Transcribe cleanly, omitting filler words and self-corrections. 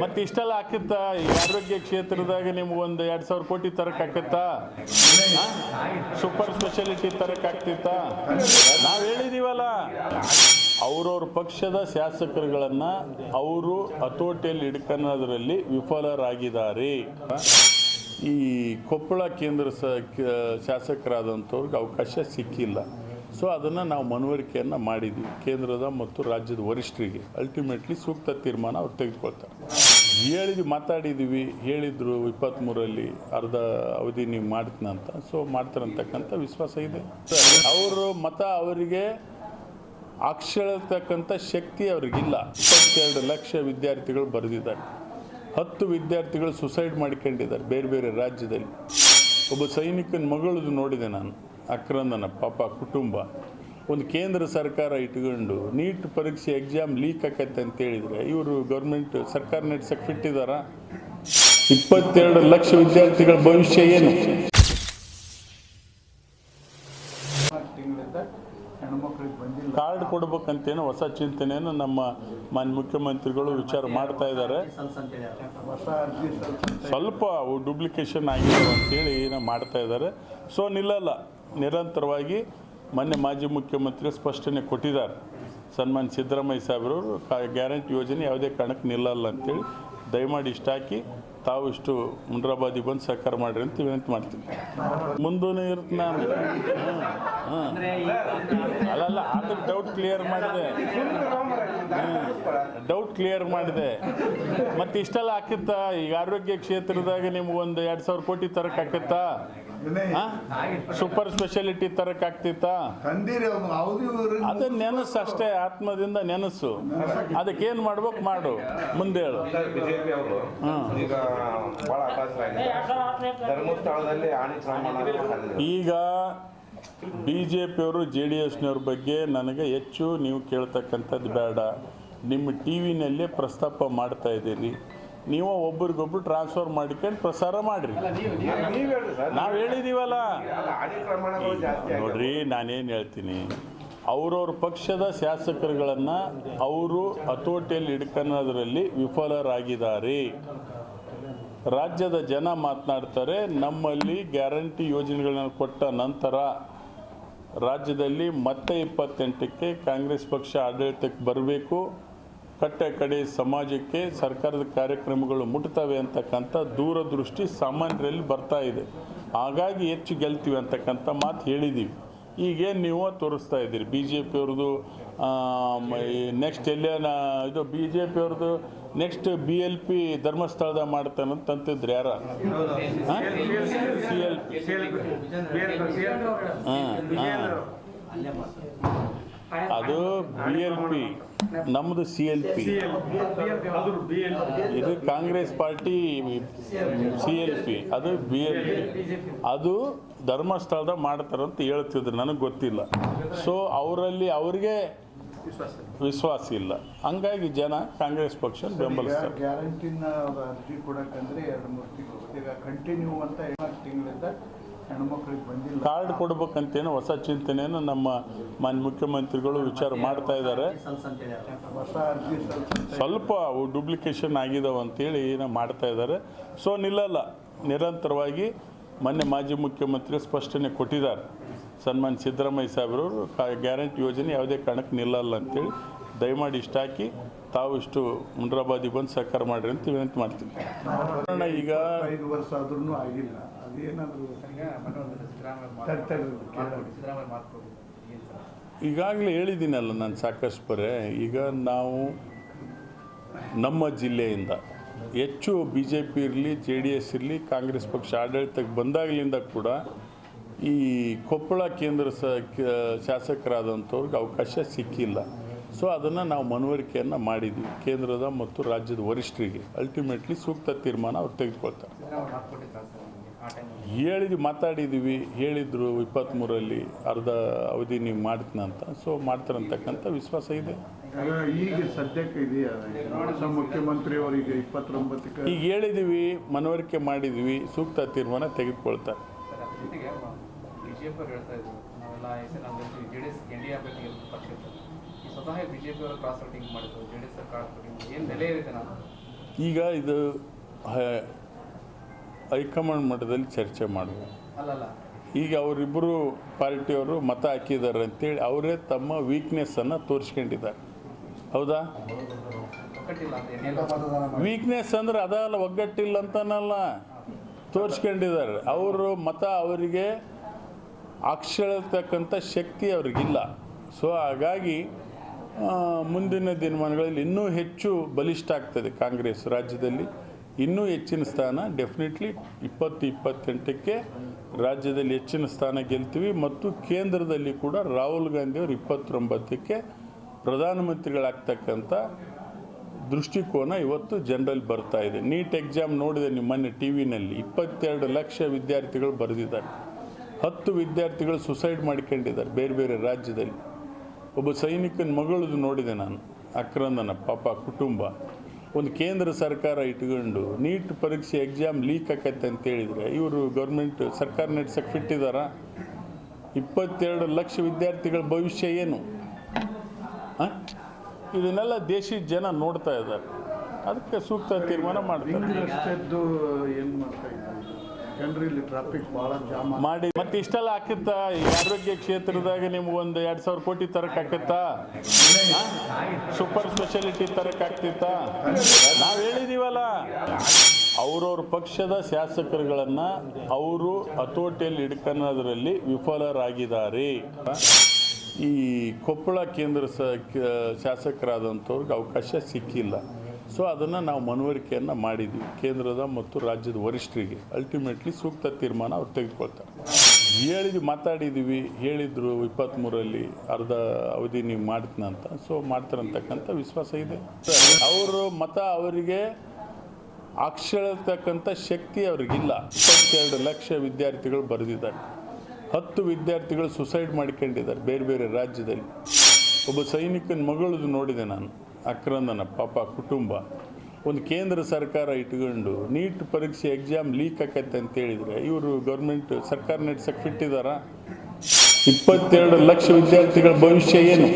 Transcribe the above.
ಮತ್ತೆ ಇಷ್ಟೆಲ್ಲ ಆಕತ್ತಾ ಈ ಆರೋಗ್ಯ ಕ್ಷೇತ್ರದಾಗ ನಿಮ್ಗೊಂದು 2,000 ಕೋಟಿ ತರಕ್ ಆಕತ್ತಾ? ಸೂಪರ್ ಸ್ಪೆಷಾಲಿಟಿ ತರಕ್ ಆಗ್ತಿತ್ತಾ? ನಾವು ಹೇಳಿದೀವಲ್ಲ, ಅವ್ರವ್ರ ಪಕ್ಷದ ಶಾಸಕರುಗಳನ್ನ ಅವರು ಹತೋಟಿಯಲ್ಲಿ ಹಿಡ್ಕೊಳ್ಳೋದ್ರಲ್ಲಿ ವಿಫಲರಾಗಿದ್ದಾರೆ. ಈ ಕೊಪ್ಪಳ ಕೇಂದ್ರ ಶಾಸಕರಾದಂಥವ್ರಿಗೆ ಅವಕಾಶ ಸಿಕ್ಕಿಲ್ಲ. ಸೊ ಅದನ್ನು ನಾವು ಮನವರಿಕೆಯನ್ನು ಮಾಡಿದ್ವಿ ಕೇಂದ್ರದ ಮತ್ತು ರಾಜ್ಯದ ವರಿಷ್ಠರಿಗೆ. ಅಲ್ಟಿಮೇಟ್ಲಿ ಸೂಕ್ತ ತೀರ್ಮಾನ ಅವ್ರು ತೆಗೆದುಕೊಳ್ತಾರೆ. ಮಾತಾಡಿದ್ದೀವಿ, ಹೇಳಿದರು 23ರಲ್ಲಿ ಅರ್ಧ ಅವಧಿ ನೀವು ಮಾಡ್ತೀನಂತ. ಸೊ ಮಾಡ್ತಾರಂತಕ್ಕಂಥ ವಿಶ್ವಾಸ ಇದೆ. ಅವರು ಮತ ಅವರಿಗೆ ಹಾಕ್ಸ್ಕೊಳ್ತಕ್ಕಂಥ ಶಕ್ತಿ ಅವ್ರಿಗಿಲ್ಲ. 22 ಲಕ್ಷ ವಿದ್ಯಾರ್ಥಿಗಳು ಬರೆದಿದ್ದಾರೆ. 10 ವಿದ್ಯಾರ್ಥಿಗಳು ಸುಸೈಡ್ ಮಾಡ್ಕೊಂಡಿದ್ದಾರೆ ಬೇರೆ ಬೇರೆ ರಾಜ್ಯದಲ್ಲಿ. ಒಬ್ಬ ಸೈನಿಕನ ಮಗಳದು ನೋಡಿದೆ ನಾನು, ಅಕ್ರಂದನ ಪಾಪ ಕುಟುಂಬ. ಒಂದು ಕೇಂದ್ರ ಸರ್ಕಾರ ಇಟ್ಕೊಂಡು ನೀಟ್ ಪರೀಕ್ಷೆ ಎಕ್ಸಾಮ್ ಲೀಕ್ ಆಕತ್ತೆ ಅಂತ ಹೇಳಿದರೆ ಇವರು ಗೌರ್ಮೆಂಟ್ ಸರ್ಕಾರ ನಡೆಸಕ್ಕೆ ಬಿಟ್ಟಿದ್ದಾರಾ? 22 ಲಕ್ಷ ವಿದ್ಯಾರ್ಥಿಗಳ ಭವಿಷ್ಯ ಏನು? ಕಾರ್ಡ್ ಕೊಡ್ಬೇಕಂತೇನೋ ಹೊಸ ಚಿಂತನೆಯನ್ನು ನಮ್ಮ ಮಾನ್ಯ ಮುಖ್ಯಮಂತ್ರಿಗಳು ವಿಚಾರ ಮಾಡ್ತಾ ಇದ್ದಾರೆ. ಸ್ವಲ್ಪ ಡೂಪ್ಲಿಕೇಶನ್ ಆಗಿದೆ ಅಂತೇಳಿ ಮಾಡ್ತಾ ಇದ್ದಾರೆ. ಸೊ ನಿಲ್ಲಲ್ಲ, ನಿರಂತರವಾಗಿ ಮೊನ್ನೆ ಮಾಜಿ ಮುಖ್ಯಮಂತ್ರಿ ಸ್ಪಷ್ಟನೆ ಕೊಟ್ಟಿದ್ದಾರೆ. ಸನ್ಮಾನ್ಯ ಸಿದ್ದರಾಮಯ್ಯ ಸಾಹೇಬ್ರವರು ಗ್ಯಾರಂಟಿ ಯೋಜನೆ ಯಾವುದೇ ಕಾರಣಕ್ಕೆ ನಿಲ್ಲಲ್ಲ ಅಂತೇಳಿ ದಯಮಾಡಿ ಇಷ್ಟ ಹಾಕಿ ತಾವು ಇಷ್ಟು ಮುಂಡ್ರಾಬಾದಿಗೆ ಬಂದು ಸಹಕಾರ ಮಾಡಿರಿ ಅಂತ ವಿನಂತಿ ಮಾಡ್ತೀನಿ. ಮುಂದೂ ಇರುತ್ತೆ ನಾನು ಅಲ್ಲಲ್ಲ ಅದು ಡೌಟ್ ಕ್ಲಿಯರ್ ಮಾಡಿದೆ. ಮತ್ತೆ ಇಷ್ಟೆಲ್ಲ ಆಕತ್ತಾ ಈಗ ಆರೋಗ್ಯ ಕ್ಷೇತ್ರದಾಗ ನಿಮ್ಗೊಂದು 2,000 ಕೋಟಿ ತರಕ್ ಆಕತ್ತಾ? ಸೂಪರ್ ಸ್ಪೆಷಾಲಿಟಿ ತರಕ್ ಆಗ್ತಿತ್ತಾ? ಅದು ನೆನಸು ಅಷ್ಟೇ, ಆತ್ಮದಿಂದ ನೆನಸು. ಅದಕ್ಕೇನು ಮಾಡ್ಬೇಕು ಮಾಡು, ಮುಂದೆ ಹೇಳು. ಈಗ BJPಯವರು JDSನವ್ರ ಬಗ್ಗೆ ನನಗೆ ಹೆಚ್ಚು ನೀವು ಕೇಳ್ತಕ್ಕಂಥದ್ದು ಬೇಡ. ನಿಮ್ಮ TV-ನಲ್ಲೇ ಪ್ರಸ್ತಾಪ ಮಾಡ್ತಾ ಇದ್ದೀರಿ. ನೀವು ಒಬ್ರಿಗೊಬ್ರು ಟ್ರಾನ್ಸ್ಫರ್ ಮಾಡಿಕೊಂಡು ಪ್ರಸಾರ ಮಾಡಿರಿ. ನಾವು ಹೇಳಿದ್ದೀವಲ್ಲ ನೋಡ್ರಿ, ನಾನೇನು ಹೇಳ್ತೀನಿ, ಅವ್ರವ್ರ ಪಕ್ಷದ ಶಾಸಕರುಗಳನ್ನು ಅವರು ಹತೋಟಿಯಲ್ಲಿ ಹಿಡ್ಕೊಳ್ಳೋದ್ರಲ್ಲಿ ವಿಫಲರಾಗಿದ್ದಾರೆ. ರಾಜ್ಯದ ಜನ ಮಾತನಾಡ್ತಾರೆ, ನಮ್ಮಲ್ಲಿ ಗ್ಯಾರಂಟಿ ಯೋಜನೆಗಳನ್ನು ಕೊಟ್ಟ ನಂತರ ರಾಜ್ಯದಲ್ಲಿ ಮತ್ತೆ 28ಕ್ಕೆ ಕಾಂಗ್ರೆಸ್ ಪಕ್ಷ ಆಡಳಿತಕ್ಕೆ ಬರಬೇಕು, ಕಟ್ಟ ಕಡೆ ಸಮಾಜಕ್ಕೆ ಸರ್ಕಾರದ ಕಾರ್ಯಕ್ರಮಗಳು ಮುಟ್ತವೆ ಅಂತಕ್ಕಂಥ ದೂರದೃಷ್ಟಿ ಸಾಮಾನ್ಯರಲ್ಲಿ ಬರ್ತಾ ಇದೆ. ಹಾಗಾಗಿ ಹೆಚ್ಚು ಗೆಲ್ತೀವಿ ಅಂತಕ್ಕಂಥ ಮಾತು ಹೇಳಿದ್ದೀವಿ. ಈಗೇನು ನೀವು ತೋರಿಸ್ತಾ ಇದ್ದೀರಿ BJPಯವ್ರದ್ದು ನೆಕ್ಸ್ಟ್ ಇದು BJPಯವ್ರದ್ದು ನೆಕ್ಸ್ಟ್ BLP ಧರ್ಮಸ್ಥಳದಾಗ ಮಾಡ್ತಾನಂತಂತಿದ್ರು ಯಾರ? ಅದು BLP, ನಮ್ಮದು CLP. ಇದು ಕಾಂಗ್ರೆಸ್ ಪಾರ್ಟಿ CLP, ಅದು BLP. ಅದು ಧರ್ಮಸ್ಥಳದಾಗ ಮಾಡ್ತಾರಂತ ಹೇಳ್ತಿದ್ರು, ನನಗೆ ಗೊತ್ತಿಲ್ಲ. ಸೊ ಅವ್ರಿಗೆ ವಿಶ್ವಾಸ ಇಲ್ಲ. ಹಂಗಾಗಿ ಜನ ಕಾಂಗ್ರೆಸ್ ಪಕ್ಷ ಬೆಂಬಲಿಸ್ತಾರೆ. ಗ್ಯಾರಂಟಿನ ಅರ್ಜಿ ಕೊಡಕ್ಕಂದ್ರೆ 2-3 ತಿಂಗಳು ಈಗ ಕಂಟಿನ್ಯೂ ಅಂತ 4 ತಿಂಗಳಿಂದ ಹೆಣ್ಮಕ್ಳಿಗೆ ಬಂದಿಲ್ಲ. ಕಾರ್ಡ್ ಕೊಡ್ಬೇಕಂತೇನೋ ಹೊಸ ಚಿಂತನೆಯನ್ನು ನಮ್ಮ ಮಾನ್ಯ ಮುಖ್ಯಮಂತ್ರಿಗಳು ವಿಚಾರ ಮಾಡ್ತಾ ಇದ್ದಾರೆ. ಸ್ವಲ್ಪ ಡೂಪ್ಲಿಕೇಶನ್ ಆಗಿದಾವೆ ಅಂತೇಳಿ ಮಾಡ್ತಾ ಇದ್ದಾರೆ. ಸೊ ನಿಲ್ಲಲ್ಲ, ನಿರಂತರವಾಗಿ ಮೊನ್ನೆ ಮಾಜಿ ಮುಖ್ಯಮಂತ್ರಿ ಸ್ಪಷ್ಟನೆ ಕೊಟ್ಟಿದ್ದಾರೆ. ಸನ್ಮಾನ್ಯ ಸಿದ್ದರಾಮಯ್ಯ ಸಾಹೇಬ್ರವರು ಗ್ಯಾರಂಟಿ ಯೋಜನೆ ಯಾವುದೇ ಕಾರಣಕ್ಕೆ ನಿಲ್ಲಲ್ಲ ಅಂತೇಳಿ ದಯಮಾಡಿ ಇಷ್ಟ ಹಾಕಿ ತಾವು ಇಷ್ಟು ಮುಂಡ್ರಾಬಾದಿಗೆ ಬಂದು ಸಹಕಾರ ಮಾಡಿರಿ ಅಂತ ವಿನಂತಿ ಮಾಡ್ತೀನಿ. ಈಗ 5 ವರ್ಷ ಆದ್ರೂ ಆಗಿಲ್ಲ. ಅದೇನಾದರೂ ಈಗಾಗಲೇ ಹೇಳಿದ್ದೀನಲ್ಲ ನಾನು ಸಾಕಷ್ಟು ಬರೆ. ಈಗ ನಾವು ನಮ್ಮ ಜಿಲ್ಲೆಯಿಂದ ಹೆಚ್ಚು BJP ಇರಲಿ JDS ಇರಲಿ ಕಾಂಗ್ರೆಸ್ ಪಕ್ಷ ಆಡಳಿತಕ್ಕೆ ಬಂದಾಗಲಿಂದ ಕೂಡ ಈ ಕೊಪ್ಪಳ ಕೇಂದ್ರ ಶಾಸಕರಾದಂಥವ್ರಿಗೆ ಅವಕಾಶ ಸಿಕ್ಕಿಲ್ಲ. ಸೊ ಅದನ್ನು ನಾವು ಮನವರಿಕೆಯನ್ನು ಮಾಡಿದ್ವಿ ಕೇಂದ್ರದ ಮತ್ತು ರಾಜ್ಯದ ವರಿಷ್ಠರಿಗೆ. ಅಲ್ಟಿಮೇಟ್ಲಿ ಸೂಕ್ತ ತೀರ್ಮಾನ ಅವ್ರು ತೆಗೆದುಕೊಳ್ತಾರೆ. ಮಾತಾಡಿದ್ದೀವಿ, ಹೇಳಿದರು 23ರಲ್ಲಿ ಅರ್ಧ ಅವಧಿ ನೀವು ಮಾಡ್ತೀನಂತ. ಸೊ ಮಾಡ್ತಾರಂತಕ್ಕಂಥ ವಿಶ್ವಾಸ ಇದೆ. ಈಗ ಸದ್ಯಕ್ಕೆ ಇದೆಯಾ ಮುಖ್ಯಮಂತ್ರಿ ಅವರಿಗೆ 29ಕ್ಕೆ ಈಗ ಹೇಳಿದ್ದೀವಿ, ಮನವರಿಕೆ ಮಾಡಿದ್ವಿ, ಸೂಕ್ತ ತೀರ್ಮಾನ ತೆಗೆದುಕೊಳ್ತಾರೆ. ಸ್ವತಃ BJP ಕ್ರಾಸ್ ವೋಟಿಂಗ್ ಮಾಡಿದ್ರು, JDS ಕ್ರಾಸ್ ವೋಟಿಂಗ್ ಏನು ಬೆಲೆ ಇರುತ್ತೆ? ಈಗ ಇದು ಹೈಕಮಾಂಡ್ ಮಟ್ಟದಲ್ಲಿ ಚರ್ಚೆ ಮಾಡಬೇಕು. ಅಲ್ಲಲ್ಲ ಈಗ ಅವರಿಬ್ಬರು ಪಾರ್ಟಿಯವರು ಮತ ಹಾಕಿದ್ದಾರೆ ಅಂತೇಳಿ ಅವರೇ ತಮ್ಮ ವೀಕ್ನೆಸ್ಸನ್ನು ತೋರಿಸ್ಕೊಂಡಿದ್ದಾರೆ. ಹೌದಾ? ವೀಕ್ನೆಸ್ ಅಂದ್ರೆ ಅದಲ್ಲ, ಒಗ್ಗಟ್ಟಿಲ್ಲ ಅಂತನಲ್ಲ, ತೋರಿಸ್ಕೊಂಡಿದ್ದಾರೆ. ಅವರು ಮತ ಅವರಿಗೆ ಹಾಕ್ಸ್ಕೊಳ್ತಕ್ಕಂಥ ಶಕ್ತಿ ಅವ್ರಿಗಿಲ್ಲ. ಸೊ ಹಾಗಾಗಿ ಮುಂದಿನ ದಿನಮಾನಗಳಲ್ಲಿ ಇನ್ನೂ ಹೆಚ್ಚು ಬಲಿಷ್ಠ ಆಗ್ತದೆ ಕಾಂಗ್ರೆಸ್ ರಾಜ್ಯದಲ್ಲಿ. ಇನ್ನೂ ಹೆಚ್ಚಿನ ಸ್ಥಾನ ಡೆಫಿನೆಟ್ಲಿ 2028ಕ್ಕೆ ರಾಜ್ಯದಲ್ಲಿ ಹೆಚ್ಚಿನ ಸ್ಥಾನ ಗೆಲ್ತೀವಿ. ಮತ್ತು ಕೇಂದ್ರದಲ್ಲಿ ಕೂಡ ರಾಹುಲ್ ಗಾಂಧಿಯವರು 29ಕ್ಕೆ ಪ್ರಧಾನಮಂತ್ರಿಗಳಾಗ್ತಕ್ಕಂಥ ದೃಷ್ಟಿಕೋನ ಇವತ್ತು ಜನರಲ್ಲಿ ಬರ್ತಾ ಇದೆ. ನೀಟ್ ಎಕ್ಸಾಮ್ ನೋಡಿದೆ ನೀವು ಮೊನ್ನೆ ಟಿ ವಿನಲ್ಲಿ, 22 ಲಕ್ಷ ವಿದ್ಯಾರ್ಥಿಗಳು ಬರೆದಿದ್ದಾರೆ. 10 ವಿದ್ಯಾರ್ಥಿಗಳು ಸುಸೈಡ್ ಮಾಡಿಕೊಂಡಿದ್ದಾರೆ ಬೇರೆ ಬೇರೆ ರಾಜ್ಯದಲ್ಲಿ. ಒಬ್ಬ ಸೈನಿಕನ ಮಗಳದು ನೋಡಿದೆ ನಾನು, ಅಕ್ರಂದನ ಪಾಪ ಕುಟುಂಬ. ಒಂದು ಕೇಂದ್ರ ಸರ್ಕಾರ ಇಟ್ಕೊಂಡು ನೀಟ್ ಪರೀಕ್ಷೆ ಎಕ್ಸಾಮ್ ಲೀಕ್ ಆಕತ್ತೆ ಅಂತ ಹೇಳಿದರೆ ಇವರು ಗೌರ್ಮೆಂಟ್ ಸರ್ಕಾರ ನಡೆಸಕ್ಕೆ ಬಿಟ್ಟಿದ್ದಾರಾ? 22 ಲಕ್ಷ ವಿದ್ಯಾರ್ಥಿಗಳ ಭವಿಷ್ಯ ಏನು? ಇದನ್ನೆಲ್ಲ ದೇಶದ ಜನ ನೋಡ್ತಾ ಇದ್ದಾರೆ. ಅದಕ್ಕೆ ಸೂಕ್ತ ತೀರ್ಮಾನ ಮಾಡ್ತಾರೆ. ರಸ್ತೆದ್ದು ಏನು ಮಾಡ್ತಾ ಇದ್ದಾರೆ ಜನರು, ಇಲ್ಲಿ ಟ್ರಾಫಿಕ್ ಭಾಳ ಜಾಮ್ ಮಾಡಿ ಮತ್ತೆ ಇಷ್ಟೆಲ್ಲ ಆಕತ್ತಾ? ಈ ಆರೋಗ್ಯ ಕ್ಷೇತ್ರದಾಗ ನಿಮ್ಗೊಂದು 2,000 ಕೋಟಿ ತರಕ್ಕೆ ಆಕತ್ತಾ? ಸೂಪರ್ ಸ್ಪೆಷಾಲಿಟಿ ತರಕ್ಕೆ ಆಗ್ತಿತ್ತಾ? ನಾವು ಹೇಳಿದೀವಲ್ಲ, ಅವ್ರವ್ರ ಪಕ್ಷದ ಶಾಸಕರುಗಳನ್ನು ಅವರು ಹತೋಟಿಯಲ್ಲಿ ಹಿಡ್ಕೊಳ್ಳೋದ್ರಲ್ಲಿ ವಿಫಲರಾಗಿದ್ದಾರೆ. ಈ ಕೊಪ್ಪಳ ಕೇಂದ್ರ ಶಾಸಕರಾದಂಥವ್ರಿಗೆ ಅವಕಾಶ ಸಿಕ್ಕಿಲ್ಲ. ಸೊ ಅದನ್ನು ನಾವು ಮನವರಿಕೆಯನ್ನು ಮಾಡಿದ್ವಿ ಕೇಂದ್ರದ ಮತ್ತು ರಾಜ್ಯದ ವರಿಷ್ಠರಿಗೆ. ಅಲ್ಟಿಮೇಟ್ಲಿ ಸೂಕ್ತ ತೀರ್ಮಾನ ಅವ್ರು ತೆಗೆದುಕೊಳ್ತಾರೆ. ಮಾತಾಡಿದ್ದೀವಿ, ಹೇಳಿದರು 23ರಲ್ಲಿ ಅರ್ಧ ಅವಧಿ ನೀವು ಮಾಡ್ತೀನಂತ. ಸೊ ಮಾಡ್ತಾರಂತಕ್ಕಂಥ ವಿಶ್ವಾಸ ಇದೆ. ಅವರು ಮತ ಅವರಿಗೆ ಹಾಕ್ಸ್ಕೊಳ್ತಕ್ಕಂಥ ಶಕ್ತಿ ಅವ್ರಿಗಿಲ್ಲ. 22 ಲಕ್ಷ ವಿದ್ಯಾರ್ಥಿಗಳು ಬರೆದಿದ್ದಾರೆ. 10 ವಿದ್ಯಾರ್ಥಿಗಳು ಸುಸೈಡ್ ಮಾಡಿಕೊಂಡಿದ್ದಾರೆ ಬೇರೆ ಬೇರೆ ರಾಜ್ಯದಲ್ಲಿ. ಒಬ್ಬ ಸೈನಿಕನ ಮಗಳದು ನೋಡಿದೆ ನಾನು, ಅಕ್ರಂದನ ಪಾಪ ಕುಟುಂಬ. ಒಂದು ಕೇಂದ್ರ ಸರ್ಕಾರ ಇಟ್ಕೊಂಡು ನೀಟ್ ಪರೀಕ್ಷೆ ಎಕ್ಸಾಮ್ ಲೀಕ್ ಆಕತ್ತೆ ಅಂತ ಹೇಳಿದರೆ ಇವರು ಗೌರ್ಮೆಂಟ್ ಸರ್ಕಾರ ನಡೆಸಕ್ಕೆ ಬಿಟ್ಟಿದ್ದಾರಾ? 22 ಲಕ್ಷ ವಿದ್ಯಾರ್ಥಿಗಳ ಭವಿಷ್ಯ ಏನು?